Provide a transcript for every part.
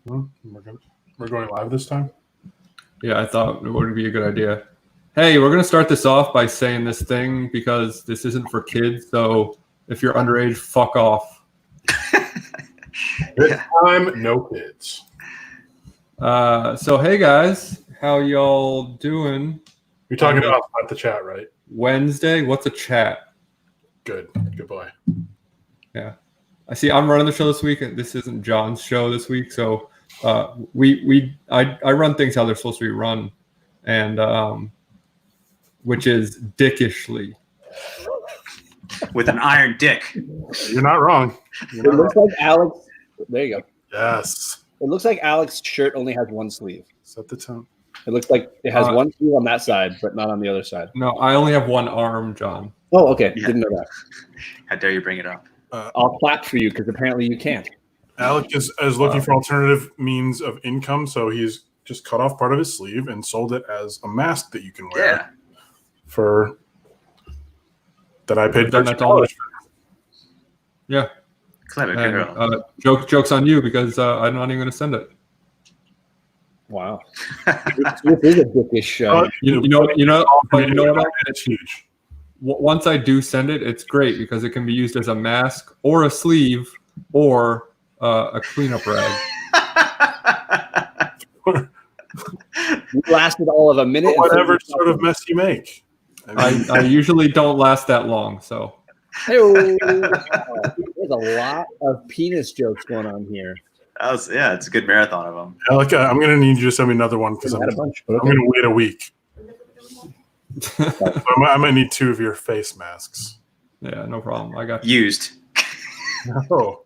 We're going live this time? Yeah, I thought it would be a good idea. Hey, we're going to start this off by saying this thing because this isn't for kids. So if you're underage, fuck off. This time, no kids. So, hey guys, how y'all doing? You're talking about the chat, right? Wednesday? What's a chat? Good boy. Yeah. I see I'm running the show this week, and this isn't John's show this week. So I run things how they're supposed to be run, and which is dickishly. With an iron dick. You're not wrong. It looks like Alex. There you go. Yes. It looks like Alex's shirt only has one sleeve. Set the tone. It looks like it has one sleeve on that side, but not on the other side. No, I only have one arm, John. Oh, okay. Yeah. Didn't know that. How dare you bring it up? I'll clap for you because apparently you can't. Alec is looking for alternative means of income, so he's just cut off part of his sleeve and sold it as a mask that you can wear. Yeah. For that I paid $13. Yeah. Clever And, girl. joke's on you because I'm not even going to send it. Wow. This is a dickish. You know what? It's huge. Once I do send it, it's great because it can be used as a mask or a sleeve or a cleanup rag. You lasted all of a minute. Whatever sort of mess you make. I usually don't last that long, so. There's a lot of penis jokes going on here. It's a good marathon of them. Alec, I'm going to need you to send me another one because I'm Had a bunch, but going okay. to wait a week. So I might need 2 of your face masks. Yeah, no problem. I got you. Used. Oh.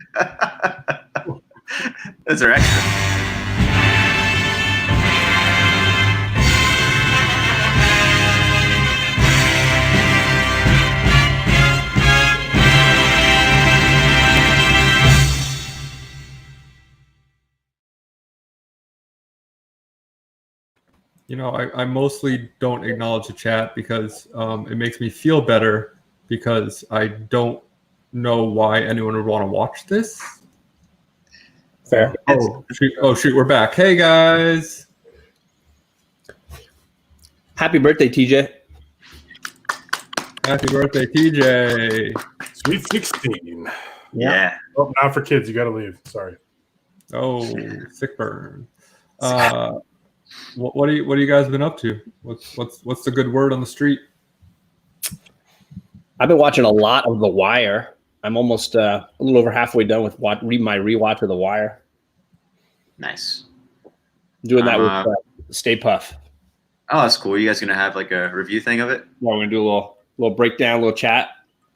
Those are extra. You know, I mostly don't acknowledge the chat because it makes me feel better because I don't know why anyone would want to watch this. Fair. Oh shoot, we're back. Hey guys. Happy birthday, TJ. Happy birthday, TJ. Sweet 16. Yeah. Oh, not for kids. You got to leave. Sorry. Oh, sick burn. What do you guys been up to? What's the good word on the street? I've been watching a lot of The Wire. I'm almost a little over halfway done with my rewatch of The Wire. Nice. Doing that with Stay Puff. Oh, that's cool. You guys gonna have like a review thing of it? Yeah, we're gonna do a little breakdown, a little chat.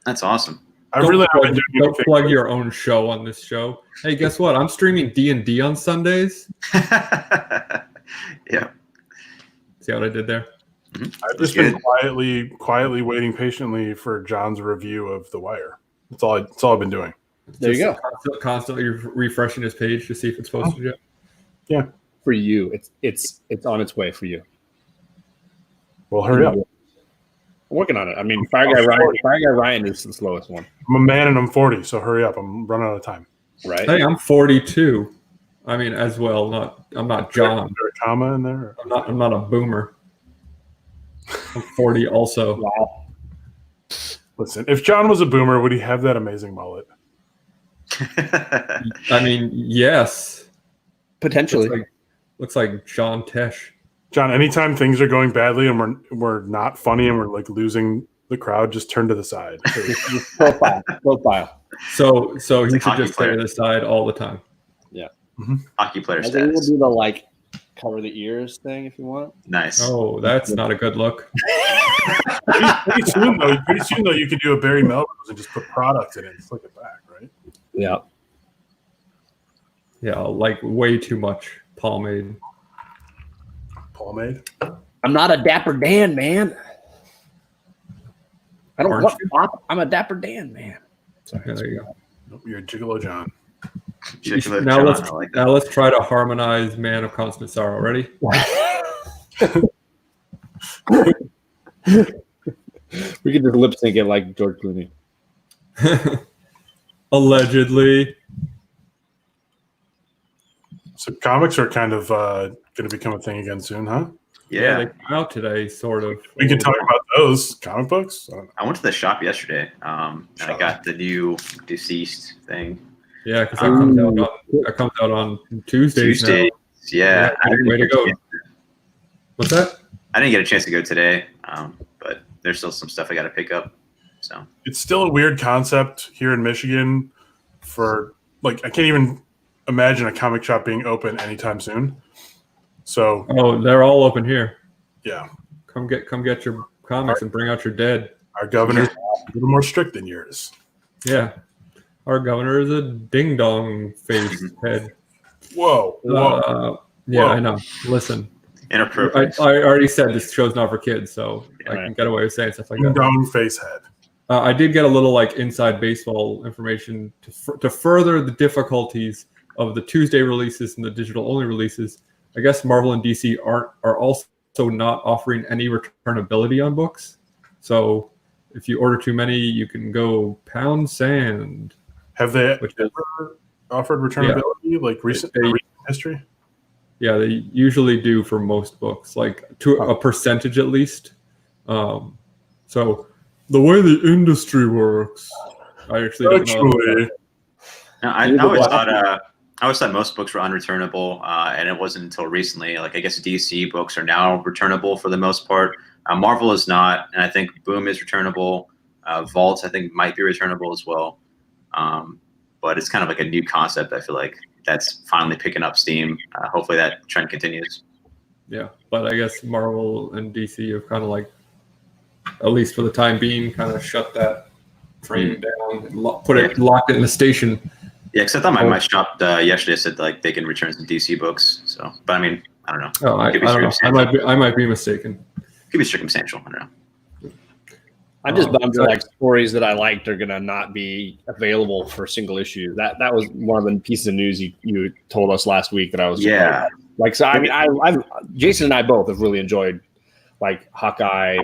That's awesome. Don't plug your own show on this show. Hey, guess what? I'm streaming D&D on Sundays. Yeah. See what I did there? I've just been quietly waiting patiently for John's review of The Wire. That's all I've been doing. There you go. Constantly refreshing his page to see if it's posted yet. Yeah. For you, it's on its way for you. Well, hurry up. I'm working on it. I mean, Fire Guy Ryan is the slowest one. I'm a man and I'm 40, so hurry up. I'm running out of time. Right? Hey, I'm 42. I mean, as well. I'm not John. Is there a comma in there? I'm not a boomer. I'm 40 also. Wow. Listen, if John was a boomer, would he have that amazing mullet? I mean, yes. Potentially. Looks like John Tesh. John, anytime things are going badly and we're not funny and we're like losing the crowd, just turn to the side. Profile. So he like should just stay player. to the side all the time. Yeah. Hockey player I think we'll status. do the cover the ears thing if you want. Nice. Oh, that's not a good look. pretty soon though, you can do a Barry Melrose and just put product in it and flick it back, right? Yeah. Yeah, like way too much pomade. Pomade. I'm not a Dapper Dan, man. I don't Aren't want you? pop. I'm a Dapper Dan, man. Yeah, there you go. Nope, you're a Gigolo John. Chick-fil-A Now John, let's I like that. now let's try to harmonize Man of Constant Sorrow. Ready? We could just lip sync it like George Clooney. Allegedly. So comics are kind of going to become a thing again soon, huh? Yeah. They came out today, sort of. We can talk about those comic books. I don't know. I went to the shop yesterday, and I got the new Deceased thing. Yeah, because that comes out on Tuesdays now. Yeah. I didn't way to get a go. chance- What's that? I didn't get a chance to go today, but there's still some stuff I got to pick up. So It's still a weird concept here in Michigan for I can't even imagine a comic shop being open anytime soon. So Oh, they're all open here. yeah, Come get your comics and bring out your dead. our governor's a little more strict than yours. Yeah. Our governor is a ding dong face head. Whoa. Yeah, Whoa. I know. Listen, inappropriate. I already said this show's not for kids, so I Right. can get away with saying stuff like Ding that. dong face head. I did get a little inside baseball information to further the difficulties of the Tuesday releases and the digital only releases. I guess Marvel and DC are also not offering any returnability on books. So if you order too many, you can go pound sand. Have they Which is- ever offered returnability recent history? Yeah, they usually do for most books, to a percentage at least. So the way the industry works, I actually don't know. Actually, No, I always thought most books were unreturnable, and it wasn't until recently. I guess DC books are now returnable for the most part. Marvel is not, and I think Boom is returnable. Vault, I think, might be returnable as well. But it's kind of a new concept. I feel like that's finally picking up steam. Hopefully that trend continues. Yeah, but I guess Marvel and DC have kind of at least for the time being, kind of shut that train down and locked it in the station. Yeah, because I thought my shop yesterday said they can return some DC books. So, but I mean, I don't know. Oh, I Could be don't know. circumstantial. I might be mistaken. Could be circumstantial. I don't know. I'm just bummed that stories that I liked are gonna not be available for single issue. That was one of the pieces of news you told us last week that I was so. I mean, I've Jason and I both have really enjoyed Hawkeye,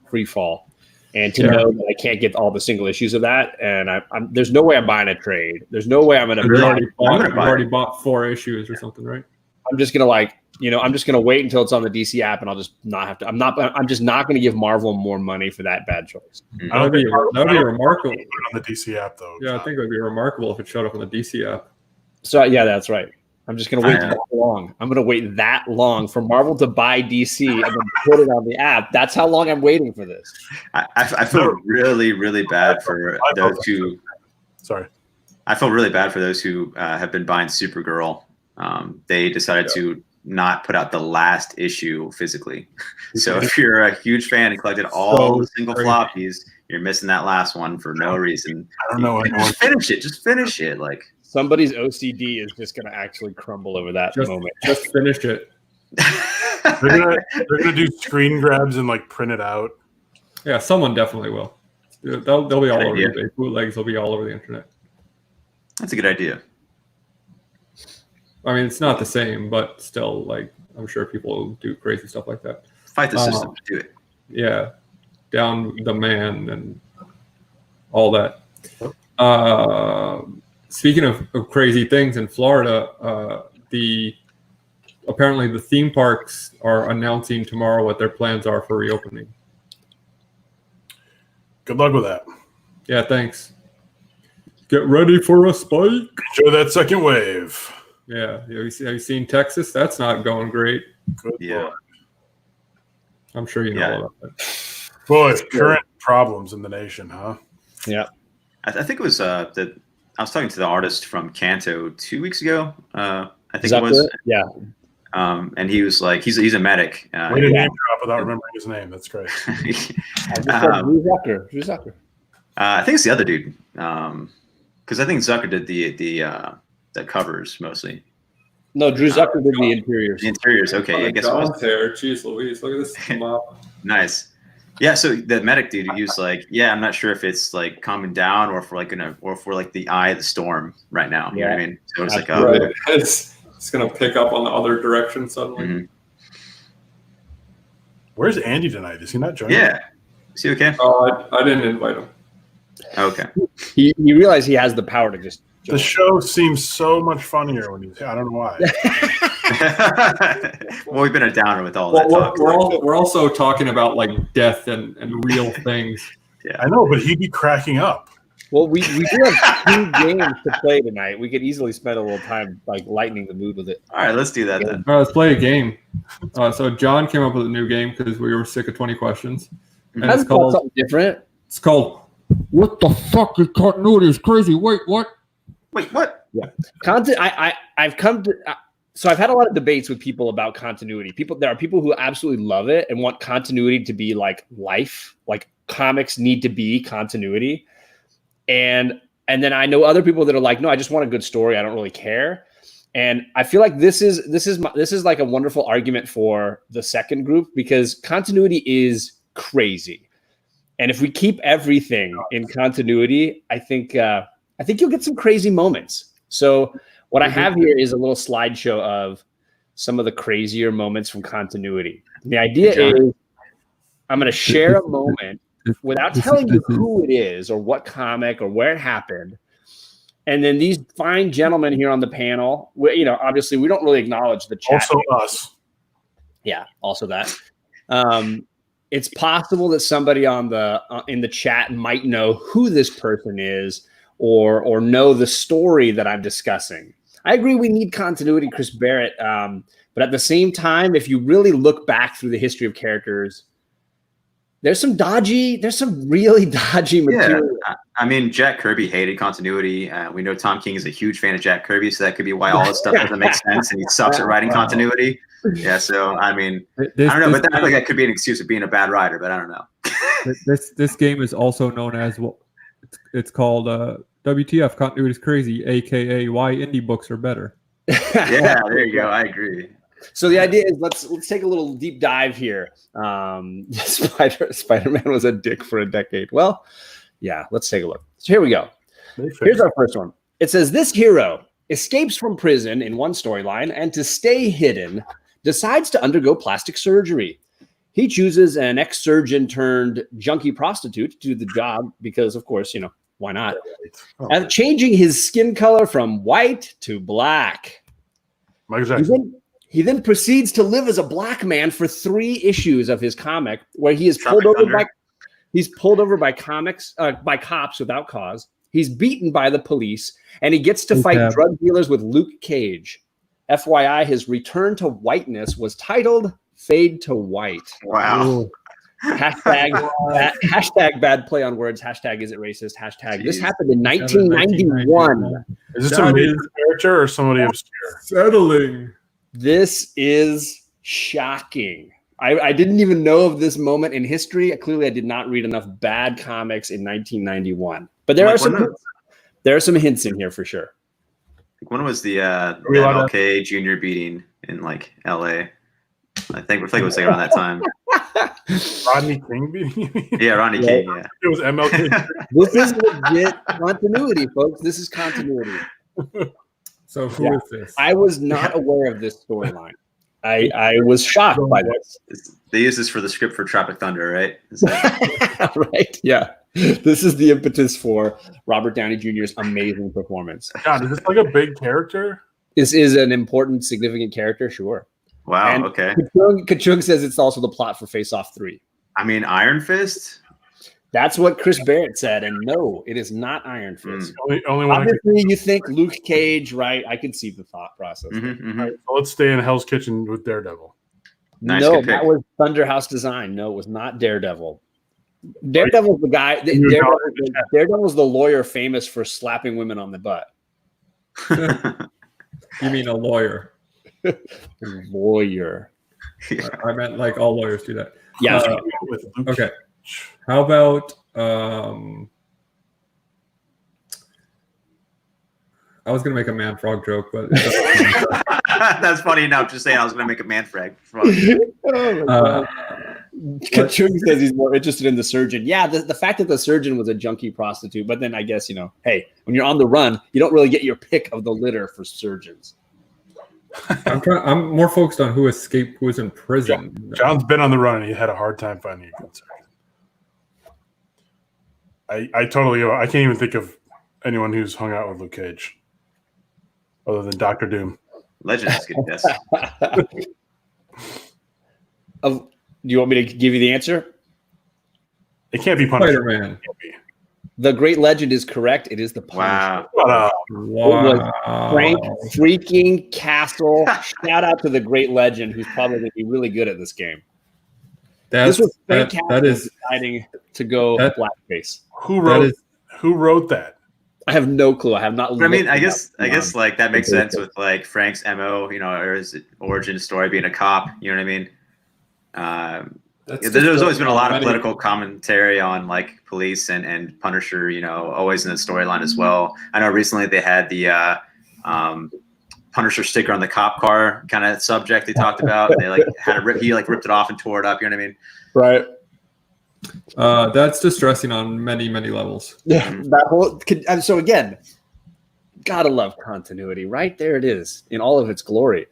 Free Fall, and to know that I can't get all the single issues of that, and there's no way I'm buying a trade. There's no way I'm gonna. You already bought 4 issues or something, right? I'm just gonna I'm just gonna wait until it's on the DC app, and I'll just not have to. I'm just not gonna give Marvel more money for that bad choice. That'd be remarkable. On the DC app, though. Yeah, I think it would be remarkable if it showed up on the DC app. So yeah, that's right. I'm just gonna wait that long. I'm gonna wait that long for Marvel to buy DC and then put it on the app. That's how long I'm waiting for this. I feel really, really bad for those who. Sorry. I feel really bad for those who have been buying Supergirl. They decided to not put out the last issue physically. So if you're a huge fan and collected all the single floppies, you're missing that last one for no reason. I don't know. Just finish it. Just finish it. Somebody's OCD is just gonna actually crumble over that moment. Just finish it. They're gonna do screen grabs and print it out. Yeah, someone definitely will. They'll be all over idea. the bootlegs. Will be all over the internet. That's a good idea. I mean, it's not the same, but still, I'm sure people will do crazy stuff like that. Fight the system to do it. Yeah, down the man and all that. Speaking of crazy things in Florida, apparently the theme parks are announcing tomorrow what their plans are for reopening. Good luck with that. Yeah, thanks. Get ready for a spike. Enjoy that second wave. Yeah, have you seen Texas? That's not going great. Good Yeah. Lord. I'm sure you know all about that. Boy, current problems in the nation, huh? Yeah. I think it was that I was talking to the artist from Kanto 2 weeks ago. I think Is it that was. it? Yeah. And he was he's a medic. Way to name drop without remembering his name. That's great. I just said Drew Zucker. I think it's the other dude. Because I think Zucker did the covers mostly. No, Drew Zucker did the interiors. The interiors, okay. I guess it was. hair. Jeez Louise, look at this mop. Nice. Yeah, so the medic dude, he was I'm not sure if it's calming down or if we're the eye of the storm right now. You know what I mean? So it's Right. It's gonna pick up on the other direction suddenly. Mhm. Where's Andy tonight? Is he not joining? Yeah. Is he okay? Oh, I didn't invite him. Okay. He realized he has the power to just The show seems so much funnier when he's. I don't know why. Well, we've been a downer with all that talk. We're also talking about like death and real things. Yeah, I know, but he'd be cracking up. Well, we do have 2 games to play tonight. We could easily spend a little time like lightening the mood with it. All right, let's do that then. All right, let's play a game. So John came up with a new game because we were sick of 20 questions. And It's called something different. It's called What the fuck is continuity is crazy? Wait, what? Wait, what? Yeah, I've come to. So I've had a lot of debates with people about continuity. There are people who absolutely love it and want continuity to be like life, like comics need to be continuity. And then I know other people that are like, no, I just want a good story. I don't really care. And I feel like this is like a wonderful argument for the second group because continuity is crazy. And if we keep everything in continuity, I think you'll get some crazy moments. So what I have here is a little slideshow of some of the crazier moments from continuity. The idea is I'm going to share a moment without telling you who it is or what comic or where it happened. And then these fine gentlemen here on the panel, obviously we don't really acknowledge the chat. Also us. Yeah, also that. It's possible that somebody in the chat might know who this person is or know the story that I'm discussing. I agree we need continuity, Chris Barrett. But at the same time, if you really look back through the history of characters, there's some really dodgy material. Yeah, I mean, Jack Kirby hated continuity. We know Tom King is a huge fan of Jack Kirby, so that could be why all this stuff doesn't make sense, and he sucks at writing continuity. Yeah, so I mean, I don't know, but that could be an excuse of being a bad writer, but I don't know. This game is also known as it's called WTF, continuity is crazy, aka why indie books are better. Yeah, there you go. I agree. So the idea is let's take a little deep dive here. Spider-Man was a dick for a decade. Well, yeah, let's take a look. So here we go. Here's our first one. It says this hero escapes from prison in one storyline and to stay hidden decides to undergo plastic surgery. He chooses an ex-surgeon turned junkie prostitute to do the job because, of course, why not? And changing his skin color from white to black. Michael Jackson. He then proceeds to live as a black man for 3 issues of his comic, where he is pulled over by cops without cause. He's beaten by the police, and he gets to fight drug dealers with Luke Cage. FYI, his return to whiteness was titled "Fade to White." Wow. Hashtag bad play on words. Hashtag is it racist? Hashtag this happened in 1991. Is this a major character or somebody obscure? Settling. This is shocking. I didn't even know of this moment in history. Clearly, I did not read enough bad comics in 1991. But there are some hints in here for sure. When was the MLK Jr. beating in like LA? I think it was like around that time. Rodney King beating? Yeah, Rodney King. Yeah, it was MLK. This is legit continuity, folks. This is continuity. So who is this? I was not aware of this storyline. I was shocked by this. They use this for the script for Tropic Thunder, right? Right? Yeah. This is the impetus for Robert Downey Jr.'s amazing performance. God, is this like a big character? This is an important, significant character, sure. Wow, and okay. Kachung says it's also the plot for Face Off 3. I mean, Iron Fist? That's what Chris Barrett said, and no, it is not Iron Fist. Only one. Obviously, you think Luke Cage, right? I could see the thought process. Mm-hmm. All right, so let's stay in Hell's Kitchen with Daredevil. Nice, no, that was Thunderhouse Design. No, it was not Daredevil. Daredevil's the guy. Daredevil's the lawyer famous for slapping women on the butt. You mean a lawyer? Lawyer. Yeah. I meant like all lawyers do that. Yeah. Okay. How about I was gonna make a man frog joke, but that's funny enough. Just saying, I was gonna make a man frog. Kachung says he's more interested in the surgeon. Yeah, the fact that the surgeon was a junkie prostitute, but then I guess hey, when you're on the run, you don't really get your pick of the litter for surgeons. I'm more focused on who escaped, who was in prison. John's been on the run and he had a hard time finding a good surgeon. I can't even think of anyone who's hung out with Luke Cage, other than Doctor Doom. Legend is good. Yes. Do you want me to give you the answer? It can't be Punisher. Spider-Man. The Great Legend is correct. It is the Punisher. Wow. Wow. Frank freaking Castle. Shout out to the Great Legend, who's probably going to be really good at this game. This was Frank Castle deciding to go blackface. Who wrote that? I have no clue. I have not. I mean, I guess like that makes sense with like Frank's MO, or his origin story being a cop. You know what I mean? There's always been a lot of political commentary on like police and Punisher, always in the storyline as well. I know recently they had the Punisher sticker on the cop car kind of subject they talked about. They like had he ripped it off and tore it up. You know what I mean? Right. That's distressing on many, many levels. Yeah. That whole. So again, gotta love continuity. Right there, it is in all of its glory.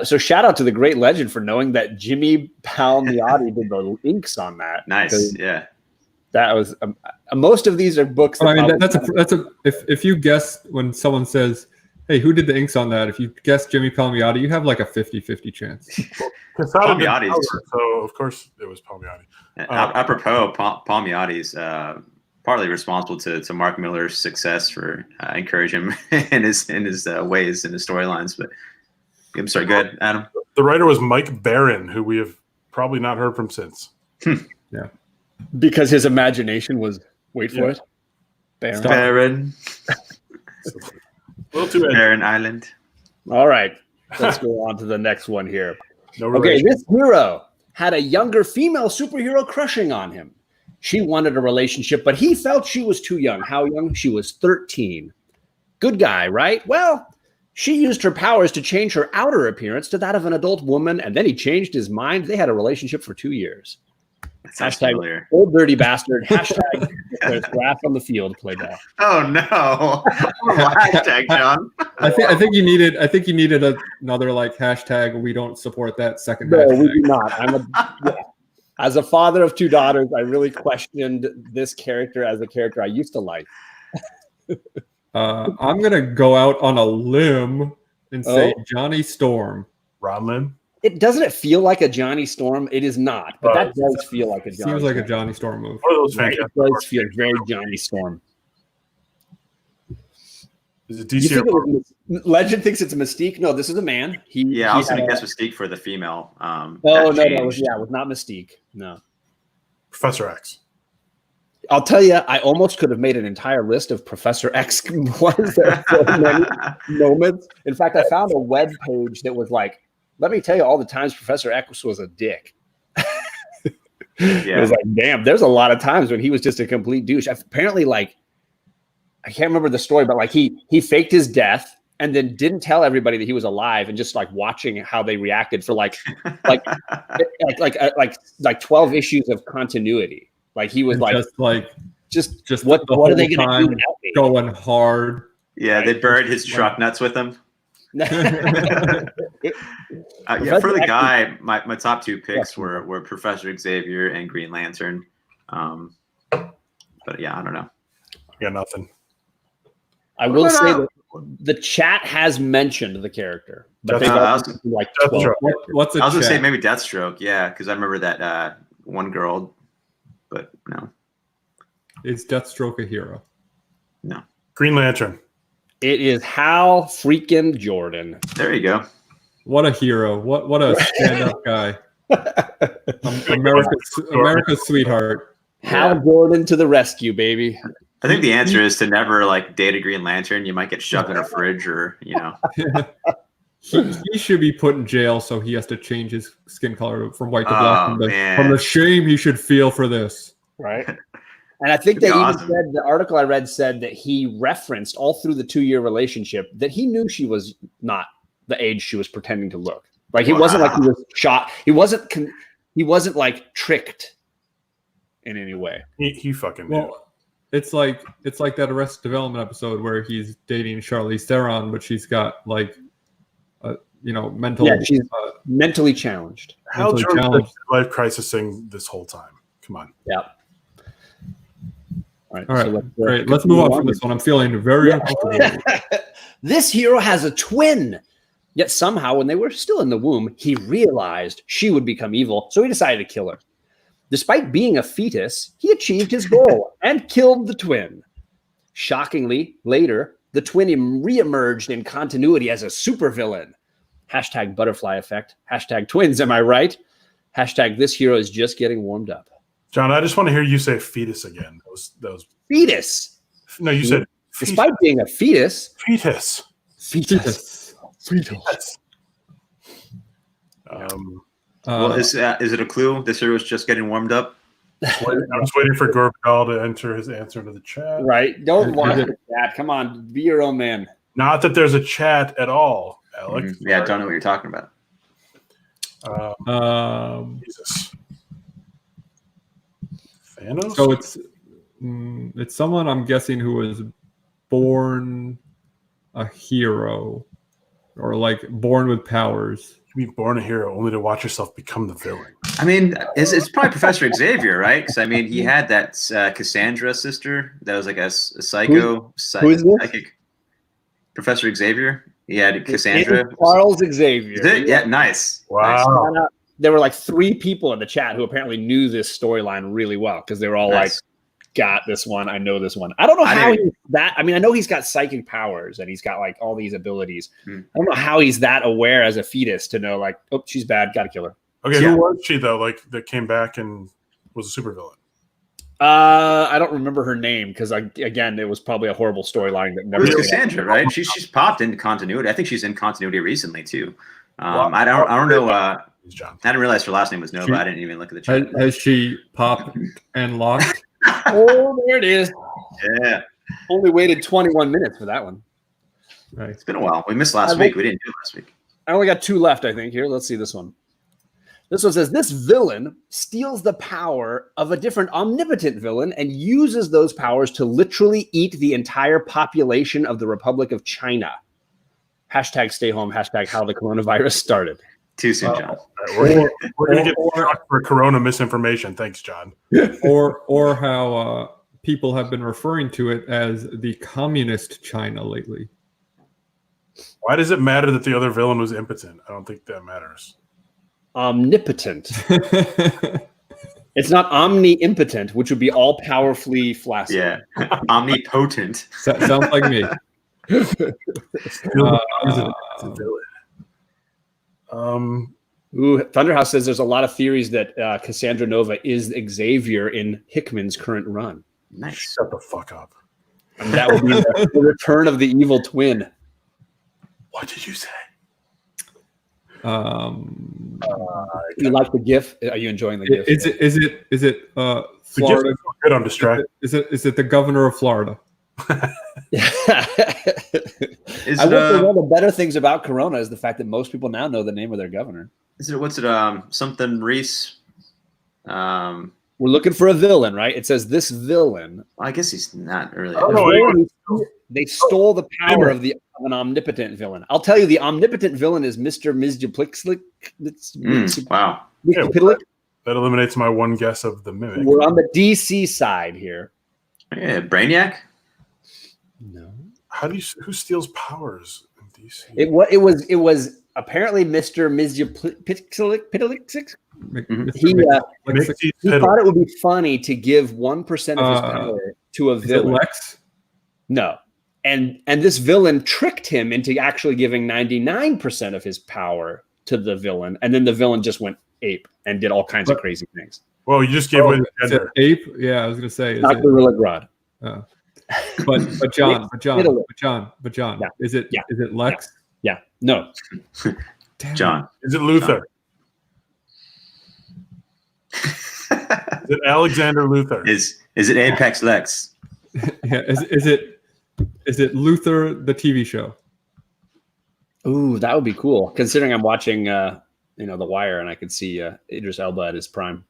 So shout out to the Great Legend for knowing that Jimmy Palmiotti did the inks on that. Nice, yeah. That was most of these are books. I mean, if you guess when someone says, "Hey, who did the inks on that?" If you guess Jimmy Palmiotti, you have like a 50-50 chance. Palmiotti, so of course it was Palmiotti. Apropos, Palmiotti's partly responsible to Mark Miller's success for encouraging him in his ways in his storylines, but. I'm sorry, go ahead, Adam. The writer was Mike Barron, who we have probably not heard from since. Yeah. Because his imagination was, wait for it, Barron. Barron Island. All right. Let's go on to the next one here. No relation. Okay, this hero had a younger female superhero crushing on him. She wanted a relationship, but he felt she was too young. How young? She was 13. Good guy, right? Well, she used her powers to change her outer appearance to that of an adult woman, and then he changed his mind. They had a relationship for 2 years. Hashtag old dirty bastard. Hashtag there's grass on the field. Play ball. Oh no! Hashtag John. I think you needed another like hashtag. We don't support that second. No, hashtag. we do not. As a father of 2 daughters, I really questioned this character as a character I used to like. I'm gonna go out on a limb and say Johnny Storm. Ron Doesn't feel like a Johnny Storm? It is not, but that does feel like a Johnny. Seems like a Johnny Storm move. It does feel very Johnny Storm. Is it DC? Legend thinks it's a Mystique. No, this is a man. I was gonna guess Mystique for the female. No, it was not Mystique. No, Professor X. I'll tell you, I almost could have made an entire list of Professor X ones. There are so many moments. In fact, I found a web page that was like, let me tell you all the times Professor X was a dick. It was like, damn, there's a lot of times when he was just a complete douche. Apparently, like, I can't remember the story, but like he faked his death and then didn't tell everybody that he was alive and just like watching how they reacted for like 12 issues of continuity. Like he was just what are they going to do without me? Going hard. Yeah, they buried his truck nuts with him. For the guy, my top 2 picks were Professor Xavier and Green Lantern. But yeah, I don't know. I got nothing. I will say that the chat has mentioned the character, but they like 12. What's a I was gonna chat? say maybe Deathstroke, yeah, because I remember that one girl, but no. Is Deathstroke a hero? No. Green Lantern. It is Hal freaking Jordan. There you go. What a hero! What a stand-up guy. America's sweetheart. Hal Jordan to the rescue, baby. I think the answer is to never like date a Green Lantern. You might get shoved in a fridge, or He should be put in jail, so he has to change his skin color from white to black from the shame he should feel for this. Right. And I think they even said, the article I read said that he referenced all through the 2-year relationship that he knew she was not the age she was pretending to look. Like he wasn't like he was shot. He wasn't like tricked in any way. He fucking knew. Well, it's like that Arrested Development episode where he's dating Charlize Theron, but she's got like mental. Yeah, she's mentally challenged. Hal Jordan's life crisising this whole time. Come on. Yeah. All right, great. Let's move on from this one. I'm feeling very uncomfortable. This hero has a twin. Yet somehow, when they were still in the womb, he realized she would become evil, so he decided to kill her. Despite being a fetus, he achieved his goal and killed the twin. Shockingly, later, the twin reemerged in continuity as a supervillain. Hashtag butterfly effect. Hashtag twins, am I right? Hashtag this hero is just getting warmed up. John, I just want to hear you say fetus again. Those Fetus. No, you said Despite being a fetus. fetus. Fetus. Fetus. Well, is it a clue? This hero is just getting warmed up. I'm just waiting for Gorbal to enter his answer into the chat. Right. Don't watch the chat. Come on. Be your own man. Not that there's a chat at all, Alex. Yeah, I don't know what you're talking about. Jesus. Thanos? So it's someone I'm guessing who was born a hero or like born with powers. You be born a hero only to watch yourself become the villain. I mean, it's probably Professor Xavier, right? Because I mean, he had that Cassandra sister that was like a psycho, who is this? psychic. Professor Xavier. He had Cassandra. Charles Xavier. Is it? Yeah, nice. Wow. Nice. There were like 3 people in the chat who apparently knew this storyline really well because they were all like, got this one. I know this one. I don't know how he's that. I mean, I know he's got psychic powers and he's got like all these abilities. I don't know how he's that aware as a fetus to know like, oh, she's bad. Got to kill her. Okay, who was she though? Like that came back and was a supervillain. I don't remember her name because again, it was probably a horrible storyline that never. It was Cassandra, right? She's popped into continuity. I think she's in continuity recently too. I don't know. John. I didn't realize her last name was Nova. I didn't even look at the chat. Has she popped and locked? Oh, there it is. Yeah. Only waited 21 minutes for that one. Right. It's been a while. We missed last week. We didn't do it last week. I only got 2 left, I think. Here, let's see this one. This one says, this villain steals the power of a different omnipotent villain and uses those powers to literally eat the entire population of the Republic of China. Hashtag stay home. Hashtag how the coronavirus started. Too soon, John. We're going to get shocked for corona misinformation. Thanks, John. or how people have been referring to it as the communist China lately. Why does it matter that the other villain was impotent? I don't think that matters. Omnipotent. It's not omni-impotent, which would be all powerfully flaccid. Yeah. Omnipotent. Sounds like me. Thunderhouse says there's a lot of theories that Cassandra Nova is Xavier in Hickman's current run. Nice. Shut the fuck up. And that would be the return of the evil twin. What did you say? You like the GIF? Are you enjoying the GIF? Is it Florida? Good, I'm distracted. Is it the governor of Florida? I would say one of the better things about Corona is the fact that most people now know the name of their governor. Something Reese? We're looking for a villain, right? It says this villain. I guess he's not really. They stole the power of an omnipotent villain. I'll tell you, the omnipotent villain is Mr. Mizjuplixlik. Wow. Yeah, that eliminates my one guess of the mimic. We're on the DC side here. Yeah, Brainiac? No. Who steals powers in DC? It was apparently Mr. Mizjuplixlik. He thought it would be funny to give 1% of his power to a villain. Lex? No. And this villain tricked him into actually giving 99% of his power to the villain. And then the villain just went ape and did all kinds of crazy things. Well, you just gave away the gender. Ape? Yeah, I was going to say. Not Gorilla Grodd. But John, Yeah. is it Lex? Yeah. No. John. Is it Luthor? Is it Alexander Luthor? Is it Apex Lex? Yeah. Is it Luthor the TV show? Ooh, that would be cool. Considering I'm watching, The Wire, and I could see Idris Elba at his prime.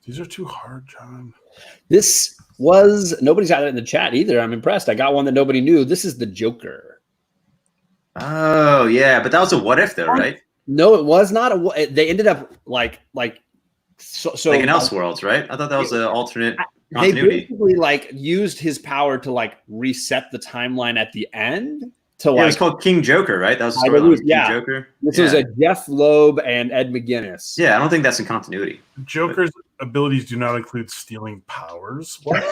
These are too hard, John. Nobody's got it in the chat either. I'm impressed. I got one that nobody knew. This is the Joker. Oh yeah, but that was a what if though, right? No, it was not they ended up like So like in Elseworlds, right? I thought that was an alternate they continuity. basically like used his power to like reset the timeline at the end to Yeah, it was like called King Joker, right? That was the I storyline. believe- King yeah. Joker. this yeah. was a Jeff Loeb and Ed McGuinness. Yeah, I don't think that's in continuity. Joker's abilities do not include stealing powers. What?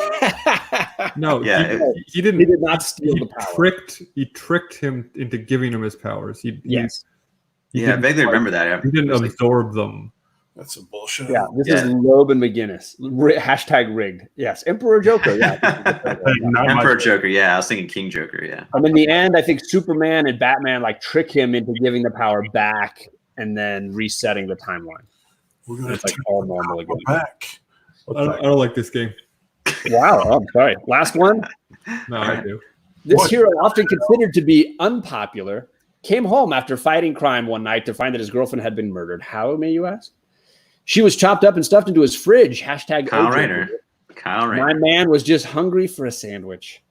No, Yeah, he didn't. He did not steal he the power. tricked him into giving him his powers. He Yes. he Yeah, I didn't, vaguely remember that. he didn't It was like- absorb them. That's some bullshit. Yeah, this Yeah. is Loeb and McGuinness. Hashtag rigged. Yes, Emperor Joker. Yeah. Like, not my- Emperor Joker. Yeah, I was thinking King Joker. Yeah. And in the end, I think Superman and Batman like trick him into giving the power back and then resetting the timeline. We're gonna It's like turn all the normal power again. back. I don't like this game. Wow. Oh, I'm sorry. Last one. No, I do. This What? hero, often considered to be unpopular, came home after fighting crime one night to find that his girlfriend had been murdered. How, may you ask? She was chopped up and stuffed into his fridge. Hashtag Kyle OJ. Rayner. Kyle My Rayner. man was just hungry for a sandwich.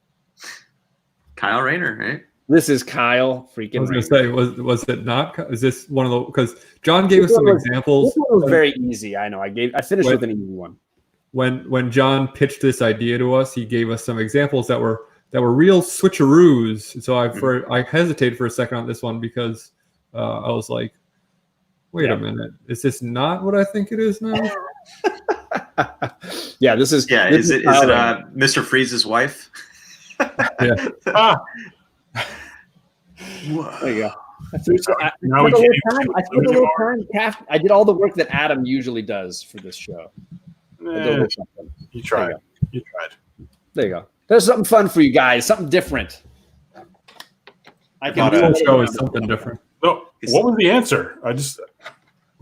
Kyle Rayner, right? This is Kyle I freaking was going Rayner. to say, was it not? Is this one of the? Because John gave us This some one was- examples. This one was very easy. I know. I finished Wait. with an easy one. When John pitched this idea to us, he gave us some examples that were real switcheroos. So I hesitated for a second on this one because I was like, wait Yeah. a minute, is this not what I think it is now? Yeah, this is. Yeah. this Is it Kyle Rayner. Mr. Freeze's wife? Yeah. Ah, There you go. I threw some- I Now we spent a little can't time. I spent a little time. I did all the work that Adam usually does for this show. I did a eh, little something. you tried. You tried. There you go. There's something fun for you guys. Something different. I Thought, This do whole it show around is something different. No, what was the answer? Did I just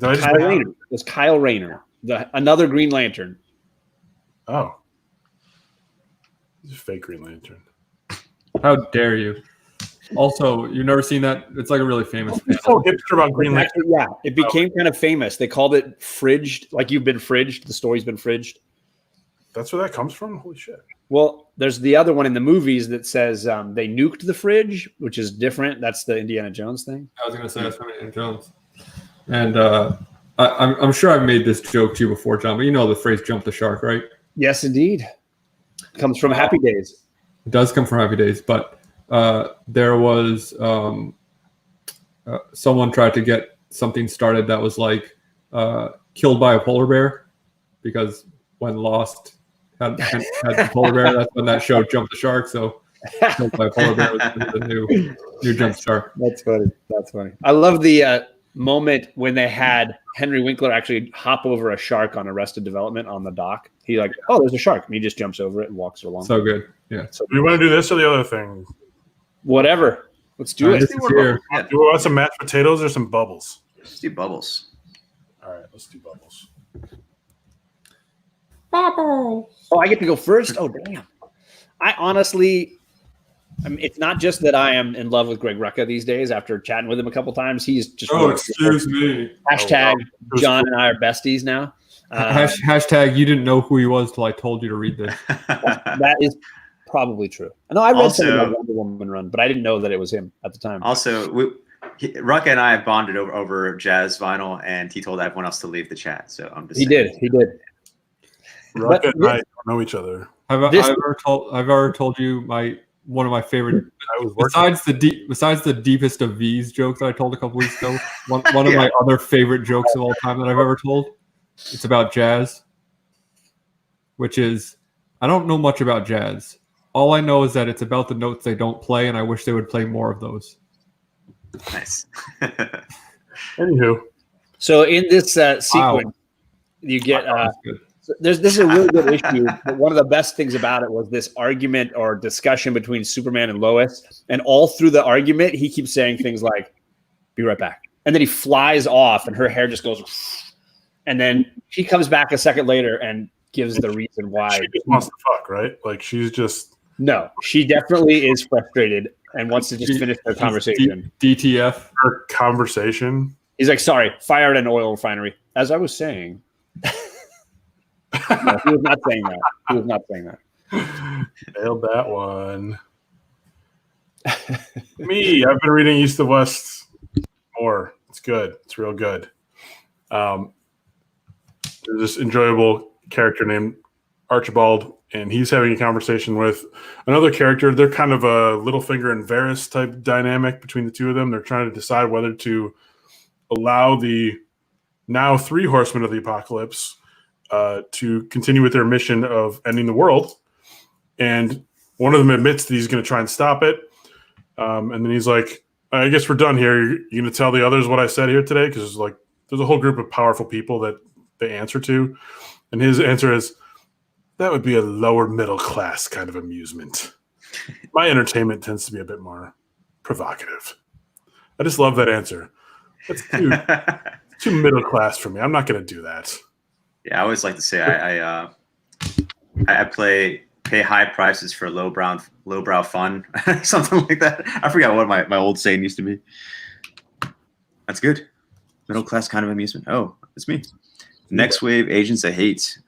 Kyle Rayner. It's Kyle Rayner, another Green Lantern. Oh, it's a fake Green Lantern. How dare you? Also, you've never seen that? It's like a really famous. What's so hipster about Green Lantern? Actually, yeah, it became kind of famous. They called it fridged, like you've been fridged. The story's been fridged. That's where that comes from. Holy shit! Well, there's the other one in the movies that says they nuked the fridge, which is different. That's the Indiana Jones thing. I was going to say that's from Indiana Jones. And I'm sure I've made this joke to you before, John, but you know the phrase "jump the shark," right? Yes, indeed. Comes from Happy Days. It does come from Happy Days, but there was someone tried to get something started that was like killed by a polar bear, because when Lost had the polar bear, that's when that show Jump the Shark. So killed by a polar bear was the new Jump Shark. That's funny. That's funny. I love the moment when they had Henry Winkler actually hop over a shark on Arrested Development on the dock. He like, oh, there's a shark, and he just jumps over it and walks along. So good. Yeah. Do we want to do this or the other thing? Whatever. Let's do it. This is here. Yeah. Do we want some mashed potatoes or some bubbles? Let's do bubbles. All right, let's do bubbles. Oh, I get to go first. Oh, damn. I honestly, it's not just that I am in love with Greg Rucka these days. After chatting with him a couple times, he's just Oh, excuse me. hashtag Oh, wow. John and I are besties now. Hashtag you didn't know who he was till I told you to read this. That is probably true. No, I read Also- something about Wonder Woman Run, but I didn't know that it was him at the time. Also, Rucka and I have bonded over jazz vinyl, and he told everyone else to leave the chat. So I'm just He saying. did. He did. Rucka and this- I don't know each other. I've ever told you one of my favorite. I was working. Besides the deepest of V's joke that I told a couple weeks ago, one of Yeah. my other favorite jokes of all time that I've ever told. It's about jazz, which is I don't know much about jazz. All I know is that it's about the notes they don't play, and I wish they would play more of those. Nice. Anywho, So in this sequence, you get That's good. this is a really good issue. But one of the best things about it was this argument or discussion between Superman and Lois, and all through the argument, he keeps saying things like, "Be right back," and then he flies off, and her hair just goes, and then he comes back a second later and gives the reason why. she just wants to fuck, right? Like she's just No, she definitely is frustrated and wants to just finish their conversation. DTF. her conversation. He's like, "Sorry, fire at an oil refinery." As I was saying. No, he was not saying that. He was not saying that. Nailed that one. Me, I've been reading East of West more. It's good. It's real good. There's this enjoyable character named Archibald, and he's having a conversation with another character. They're kind of a Littlefinger and Varys type dynamic between the two of them. They're trying to decide whether to allow the now 3 horsemen of the apocalypse to continue with their mission of ending the world. And one of them admits that he's going to try and stop it. And then he's like, I guess we're done here. You're going to tell the others what I said here today? Because there's a whole group of powerful people that they answer to. And his answer is, that would be a lower middle class kind of amusement. My entertainment tends to be a bit more provocative. I just love that answer. That's too middle class for me. I'm not going to do that. Yeah, I always like to say I pay high prices for lowbrow fun, something like that. I forgot what my old saying used to be. That's good. Middle class kind of amusement. Oh, it's me. Next wave agents I hate.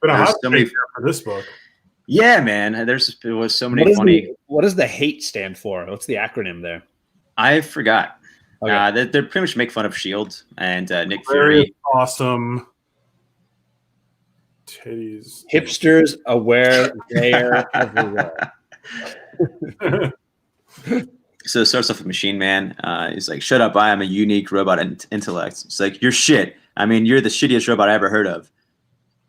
But I so many for this book. Yeah, man. There was so many funny. What does the hate stand for? What's the acronym there? I forgot. Okay. They pretty much make fun of S.H.I.E.L.D. and Nick Very Fury. Awesome. Titties. Hipsters aware they're everywhere. So it starts off with Machine Man. He's like, shut up, I am a unique robot intellect. It's like, you're shit. I mean, you're the shittiest robot I ever heard of.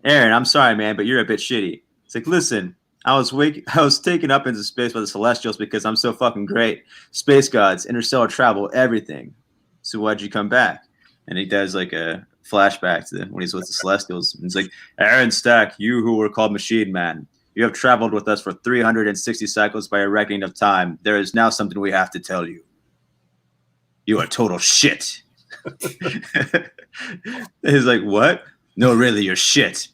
Aaron, I'm sorry, man, but you're a bit shitty. It's like, listen, I was taken up into space by the Celestials because I'm so fucking great. Space gods, interstellar travel, everything. So why'd you come back? And he does like a flashback to when he's with the Celestials. And it's like, Aaron Stack, you who were called Machine Man, you have traveled with us for 360 cycles by a reckoning of time. There is now something we have to tell you. You are total shit. He's like, what? No, really, you're shit.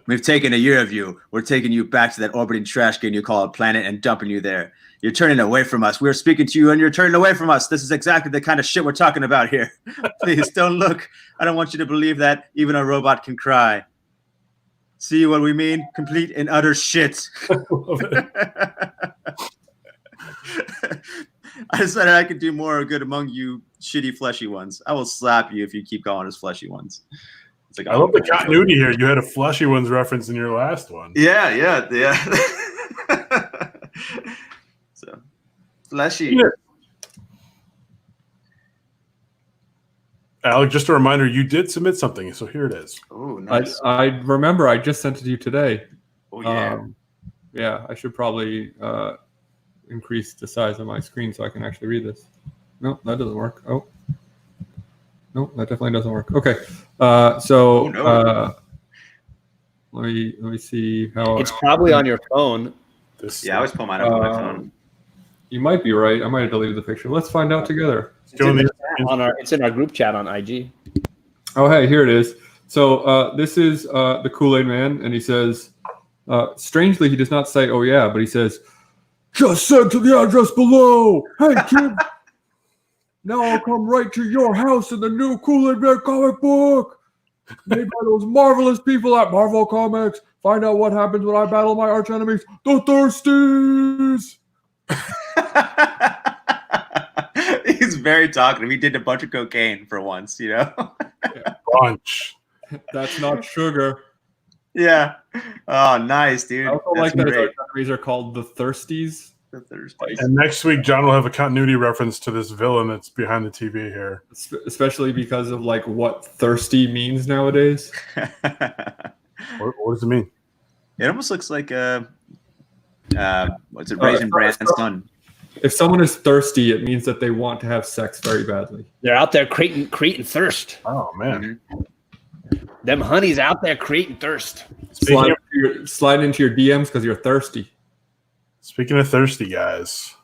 We've taken a year of you. We're taking you back to that orbiting trash can you call a planet and dumping you there. You're turning away from us. We're speaking to you and you're turning away from us. This is exactly the kind of shit we're talking about here. Please don't look. I don't want you to believe that even a robot can cry. See what we mean? Complete and utter shit. I decided I could do more good among you shitty fleshy ones. I will slap you if you keep calling us fleshy ones. It's like, I love the continuity here. You had a fleshy ones reference in your last one. Yeah. So fleshy. Yeah. Alec, just a reminder, you did submit something, so here it is. Oh, nice. I remember I just sent it to you today. Oh, yeah. Yeah, I should probably increase the size of my screen so I can actually read this. No, that doesn't work. Oh. No, that definitely doesn't work. Okay. Let me see how It's probably on your phone. I always pull mine up on my phone. You might be right. I might have deleted the picture. Let's find out together. It's in our group chat on IG. Oh, hey, here it is. So this is the Kool-Aid Man, and he says, strangely, he does not say, oh, yeah, but he says, just send to the address below. Hey, kid. Now I'll come right to your house in the new Kool-Aid Man comic book. Made by those marvelous people at Marvel Comics. Find out what happens when I battle my arch enemies, the Thirsties. He's very talkative. He did a bunch of cocaine for once, you know? Bunch. That's not sugar. Yeah. Oh, nice, dude. I also like that his arch enemies are called the Thirsties. The Thursdays. And next week, John will have a continuity reference to this villain that's behind the TV here. Especially because of like what thirsty means nowadays. What does it mean? It almost looks like what's it, Raisin Bran son. If someone is thirsty, it means that they want to have sex very badly. They're out there creating thirst. Oh, man. Mm-hmm. Them honeys out there creating thirst. Slide into your DMs because you're thirsty. Speaking of thirsty guys.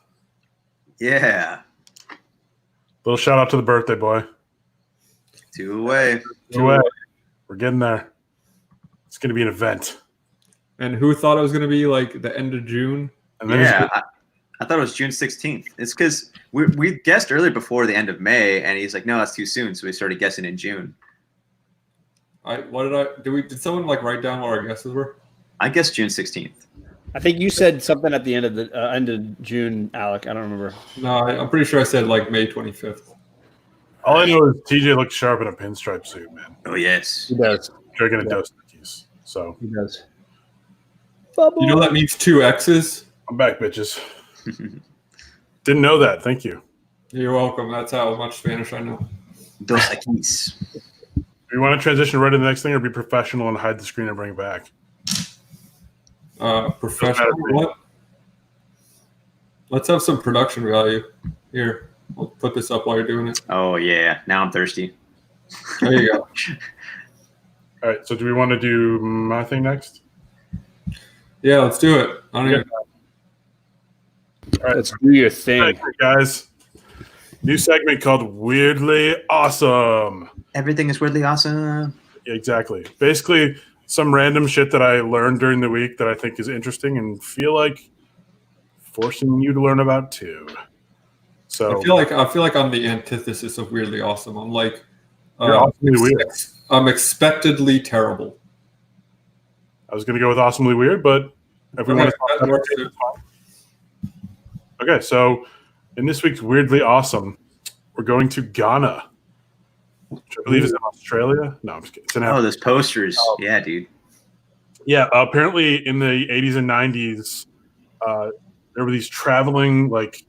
Yeah. Little shout out to the birthday boy. 2 away. 2 away. We're getting there. It's going to be an event. And who thought it was going to be like the end of June? And then Yeah. I thought it was June 16th. It's because we guessed early before the end of May, and he's like, no, that's too soon. So we started guessing in June. Did someone like write down what our guesses were? I guess June 16th. I think you said something at the end of June, Alec. I don't remember. No, I'm pretty sure I said like May 25th. all I know is TJ looks sharp in a pinstripe suit, man. Oh, yes. He does. drinking a Dos Equis. So He does. You know that means 2 X's? I'm back, bitches. Didn't know that. Thank you. You're welcome. That's how much Spanish I know. Dos Equis. Do you want to transition right to the next thing, or be professional and hide the screen and bring it back? Professional. What? Let's have some production value. Here, I'll put this up while you're doing it. Oh yeah, now I'm thirsty. There you go. All right. So do we want to do my thing next? Yeah, let's do it. I don't even. All right. Let's do your thing. Hey, guys. New segment called Weirdly Awesome. Everything is weirdly awesome. Yeah, exactly. Basically, some random shit that I learned during the week that I think is interesting and feel like forcing you to learn about too. So I feel like I'm the antithesis of weirdly awesome. I'm like, you're awesomely weird. I'm expectedly terrible. I was going to go with awesomely weird, but if we want that works too. Okay, so in this week's Weirdly Awesome, we're going to Ghana, which I believe is in Australia. No, I'm just kidding. It's in Oh, those posters. Yeah, dude. Yeah, apparently in the 80s and 90s, there were these traveling like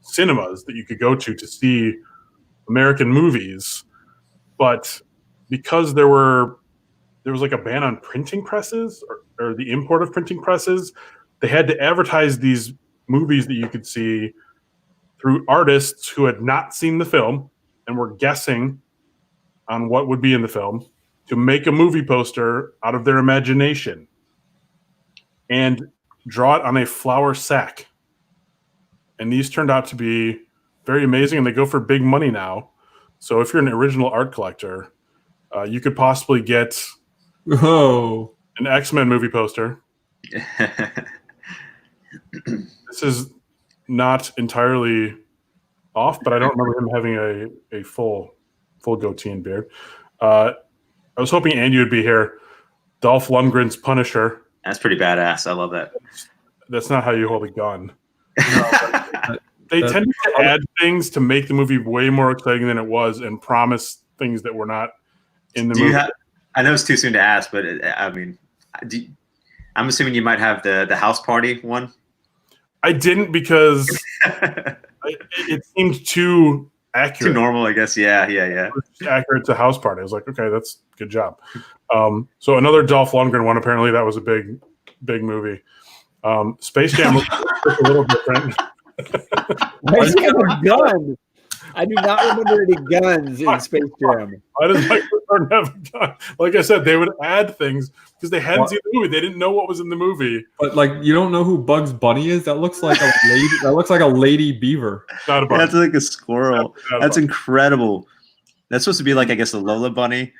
cinemas that you could go to see American movies, but because there was like a ban on printing presses or the import of printing presses, they had to advertise these movies that you could see through artists who had not seen the film and were guessing on what would be in the film to make a movie poster out of their imagination and draw it on a flour sack. And these turned out to be very amazing, and they go for big money now. So if you're an original art collector, you could possibly get Oh, an X-Men movie poster. This is not entirely off, but I don't remember him having a full goatee and beard. I was hoping Andy would be here. Dolph Lundgren's Punisher. That's pretty badass. I love that. That's not how you hold a gun. They tend to add things to make the movie way more exciting than it was and promise things that were not in the movie. I know it's too soon to ask, but I mean, I'm assuming you might have the house party one. I didn't because it seemed too accurate. Too normal, I guess. Yeah. Accurate to house party. I was like, okay, that's good job. So another Dolph Lundgren one. Apparently, that was a big movie. Space Jam looks a little different. Why does he have a gun? I do not remember any guns in Space Jam. Why does Michael Jordan have a gun? Like I said, they would add things because they hadn't seen the movie. They didn't know what was in the movie. but like you don't know who Bugs Bunny is? That looks like a lady. That looks like a lady beaver. Not a bunch. That's like a squirrel. Not a That's bunch. incredible. That's supposed to be like, I guess, a Lola bunny.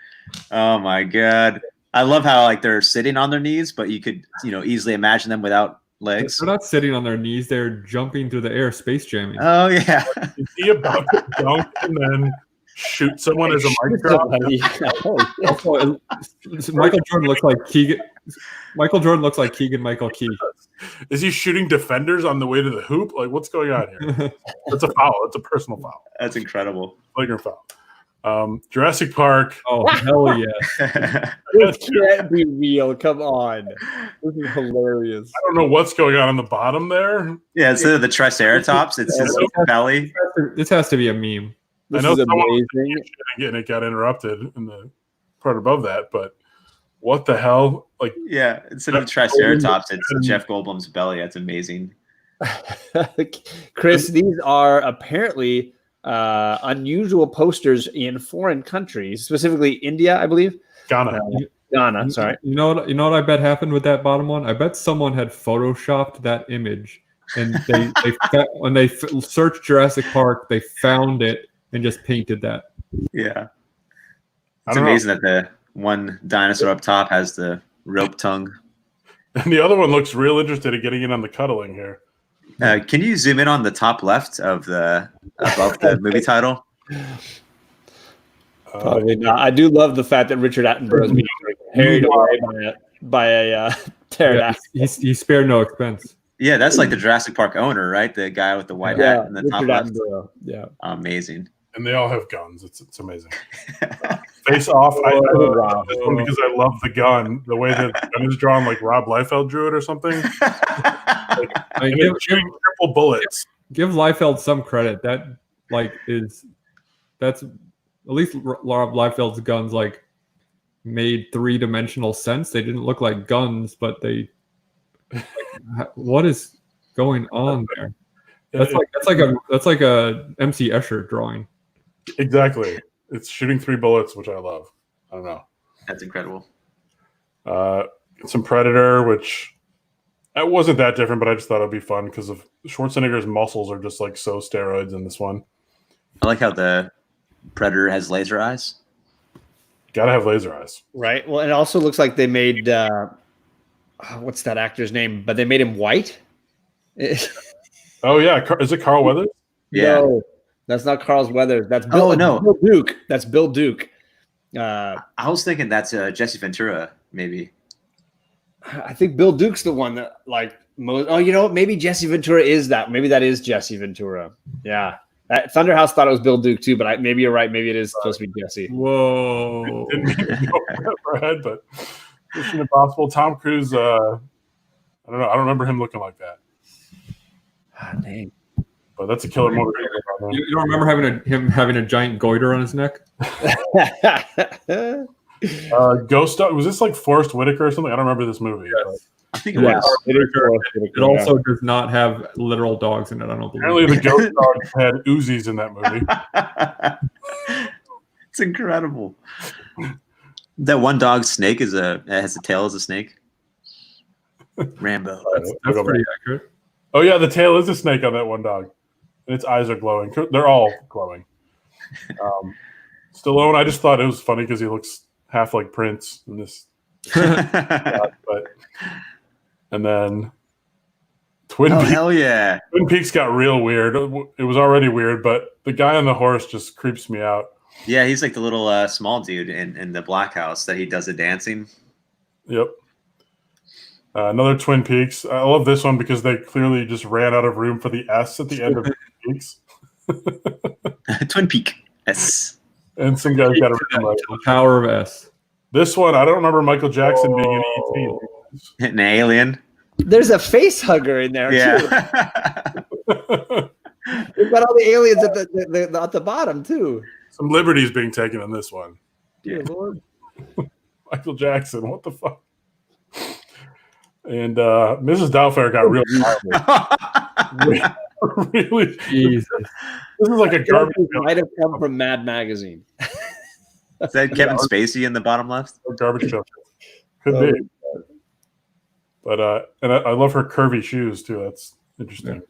Oh my god. I love how like they're sitting on their knees, but you could, easily imagine them without legs. They're not sitting on their knees. They're jumping through the air, space jamming. Oh yeah. Is he about to dunk and then shoot someone as a mic drop? Also, Michael Jordan looks like Keegan. Michael Jordan looks like Keegan Michael Key. Is he shooting defenders on the way to the hoop? Like, what's going on here? That's a foul. It's a personal foul. That's incredible. Flagrant foul. Jurassic Park. Oh hell yeah! This can't be real. Come on. This is hilarious. I don't know what's going on the bottom there. Yeah, instead of the Triceratops, it's his belly. This has to be a meme. This I know is someone was amazing. and it got interrupted in the part above that, but what the hell? Like, Yeah, instead of Triceratops, it's Jeff Goldblum's belly. That's amazing. Chris, these are apparently unusual posters in foreign countries, specifically India, I believe. Ghana. Ghana, sorry. You know what I bet happened with that bottom one? I bet someone had photoshopped that image, and when they searched Jurassic Park, they found it and just painted that. Yeah. I It's don't know. amazing that the one dinosaur up top has the rope tongue. And the other one looks real interested in getting in on the cuddling here. Can you zoom in on the top left above the movie title? Probably not. I do love the fact that Richard Attenborough is being carried away by a pterodactyl. He spared no expense. Yeah, that's like the Jurassic Park owner, right? The guy with the white hat in the top Richard left. Attenborough. Yeah. Amazing. and they all have guns. It's amazing. Face Off. I love this one because I love the gun. The way that the gun is drawn, like Rob Liefeld drew it or something. Like, and it's shooting triple bullets. Give Liefeld some credit. That's at least Rob Liefeld's guns like made 3-dimensional sense. They didn't look like guns, but they. What is going on there? That's like a MC Escher drawing. Exactly. It's shooting 3 bullets, which I love. I don't know. That's incredible. Some Predator, which it wasn't that different, but I just thought it'd be fun because of Schwarzenegger's muscles are just like so steroids in this one. I like how the Predator has laser eyes. Gotta have laser eyes. Right. Well, it also looks like they made what's that actor's name? But they made him white. Oh yeah, is it Carl Weathers? Yeah. No, that's not Carl Weathers. That's Bill. no. Bill Duke. That's Bill Duke. I was thinking that's Jesse Ventura, maybe. I think Bill Duke's the one that like most. Oh, you know what? Maybe Jesse Ventura is that. Maybe that is Jesse Ventura. Yeah. Thunderhouse thought it was Bill Duke too, but maybe you're right. Maybe it is supposed to be Jesse. Whoa! Didn't mean to go overhead, but Mission Impossible. Tom Cruise. I don't know. I don't remember him looking like that. Dang. But that's a killer motor. You don't remember him having a giant goiter on his neck? Ghost Dog. Was this like Forrest Whitaker or something? I don't remember this movie. Yes. I think it was. It also does not have literal dogs in it. I don't believe. Apparently, the Ghost Dog had Uzis in that movie. It's incredible. That one dog snake has a tail as a snake. Rambo. That's pretty accurate. Oh yeah, the tail is a snake on that one dog, and its eyes are glowing. They're all glowing. Stallone, I just thought it was funny because he looks half like Prince in this. And then Twin Peaks. Hell yeah! Twin Peaks got real weird. It was already weird, but the guy on the horse just creeps me out. Yeah, he's like the little small dude in the Black House that he does the dancing. Yep. Another Twin Peaks. I love this one because they clearly just ran out of room for the S at the end of Twin Peaks. Twin Peak S. And some guys got it right. The power of S. This one, I don't remember Michael Jackson being in E.T. An alien. There's a face hugger in there too. Yeah. We've got all the aliens at the bottom too. Some liberties being taken in this one. Dear Lord. Michael Jackson, what the fuck? And Mrs. Doubtfire got real really. Jesus. This is like a garbage. Might have come from Mad Magazine. Is that Kevin Spacey in the bottom left? Garbage film. Could be. But and I love her curvy shoes too. That's interesting. Yeah.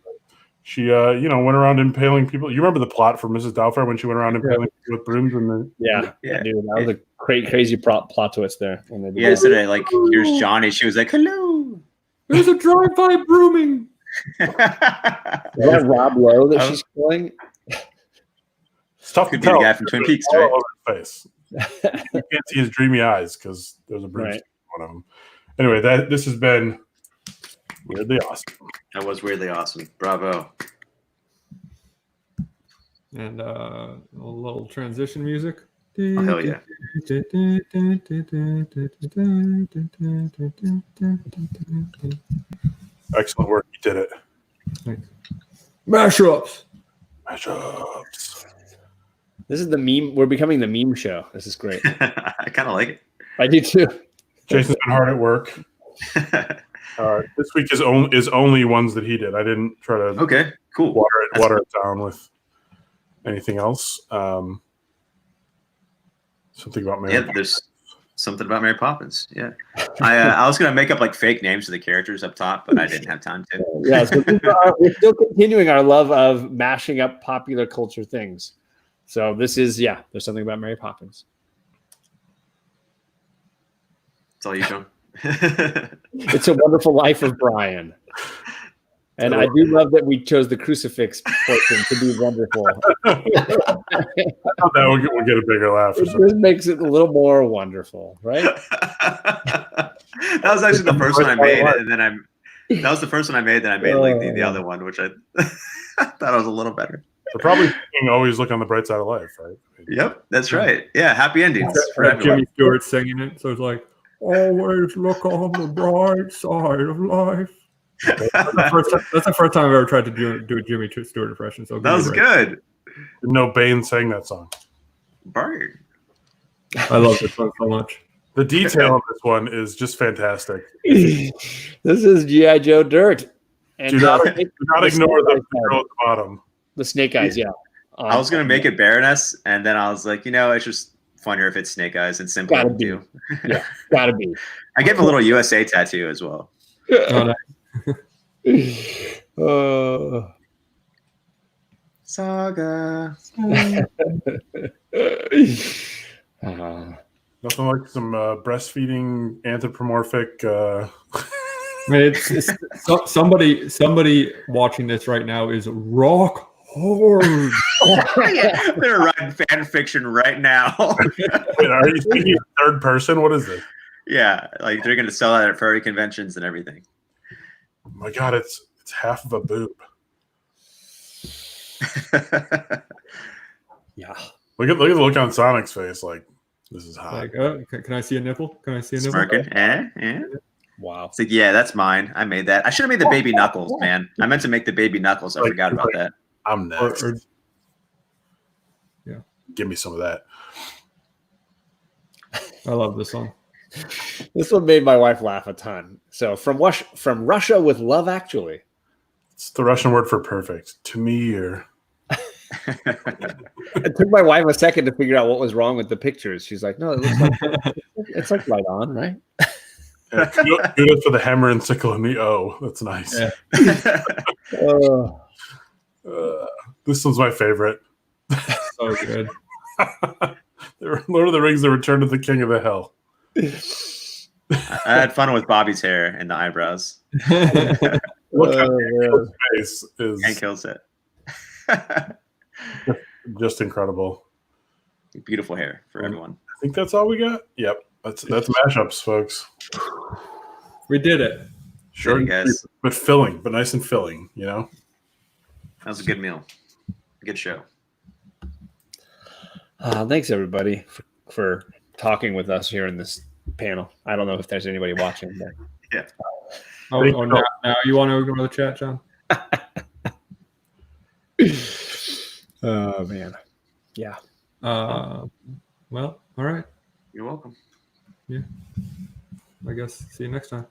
She went around impaling people. You remember the plot for Mrs. Doubtfire when she went around impaling people with brooms and then yeah, dude, that was a crazy plot twist there. Yeah, so like here's Johnny. She was like, "Hello." There's a drive-by brooming. Is that Rob Lowe that she's calling? It's tough Could to be tell. The guy from Twin Peaks, right? All over his face. You can't see his dreamy eyes because there's a broomstick in one of them. Anyway, this has been weirdly awesome. That was weirdly awesome. Bravo. And a little transition music. Oh, hell yeah. Excellent work. You did it. Thanks. Mashups. This is the meme. We're becoming the meme show. This is great. I kind of like it. I do too. Jason's been hard at work. This week is only ones that he did. I didn't try to okay, cool. water it down with anything else. Something about Mary. Yeah, there's something about Mary Poppins. Yeah, I was gonna make up like fake names for the characters up top, but I didn't have time to. Yeah, so we're still continuing our love of mashing up popular culture things. So this is there's something about Mary Poppins. It's all you, John. It's a Wonderful Life of Brian. And I do love that we chose the crucifix portion to be wonderful. I thought that would get a bigger laugh. It just makes it a little more wonderful, right? That was actually the first one I made, and then that was the first one I made. Then I made like the other one, which I thought was a little better. probably thinking always look on the bright side of life, right? Yep, that's right. Yeah, happy endings for Jimmy everyone. Stewart singing it, so it's like always look on the bright side of life. That's the first time I've ever tried to do a Jimmy Stewart impression. So That was good. No, Bane sang that song. Bird. I love this song so much. The detail of this one is just fantastic. This is G.I. Joe Dirt. And Do not ignore the girl at the bottom. the Snake Eyes, yeah. I was gonna make it Baroness, and then I was like, it's just funnier if it's Snake Eyes and simpler Gotta to be. do. Yeah, gotta be. I gave him a little USA tattoo as well. Oh, no. Saga. Nothing like some breastfeeding anthropomorphic. I mean, it's somebody watching this right now is rock hard. They're writing fan fiction right now. Wait, are you speaking third person? What is this? Yeah, like they're gonna sell that at furry conventions and everything. Oh my God, it's half of a boob. Yeah. Look at the look on Sonic's face. Like, this is hot. Like, can I see a nipple? Can I see a nipple? Smirking. Eh? Wow. It's like, yeah, that's mine. I made that. I should have made the baby knuckles, man. I meant to make the baby knuckles. I forgot about that. I'm next. Yeah. Give me some of that. I love this song. This one made my wife laugh a ton. So from Russia with Love Actually. It's the Russian word for perfect. To me, or It took my wife a second to figure out what was wrong with the pictures. She's like, no, it looks like it's like right on, right? kudos for the hammer and sickle and the O. That's nice. Yeah. This one's my favorite. So good. Lord of the Rings: The Return of the King of the Hell. I had fun with Bobby's hair and the eyebrows. Look at his face And is kills it. just incredible. Beautiful hair for everyone. I think that's all we got. Yep, that's mashups, folks. We did it. Sure, Yeah, guys. but filling, but nice and filling. You know. That was a good meal. Good show. Thanks everybody for talking with us here in this panel. I don't know if there's anybody watching, but Yeah. Oh, now you want to go to the chat, John? oh man, yeah. Well, all right. You're welcome. I guess see you next time.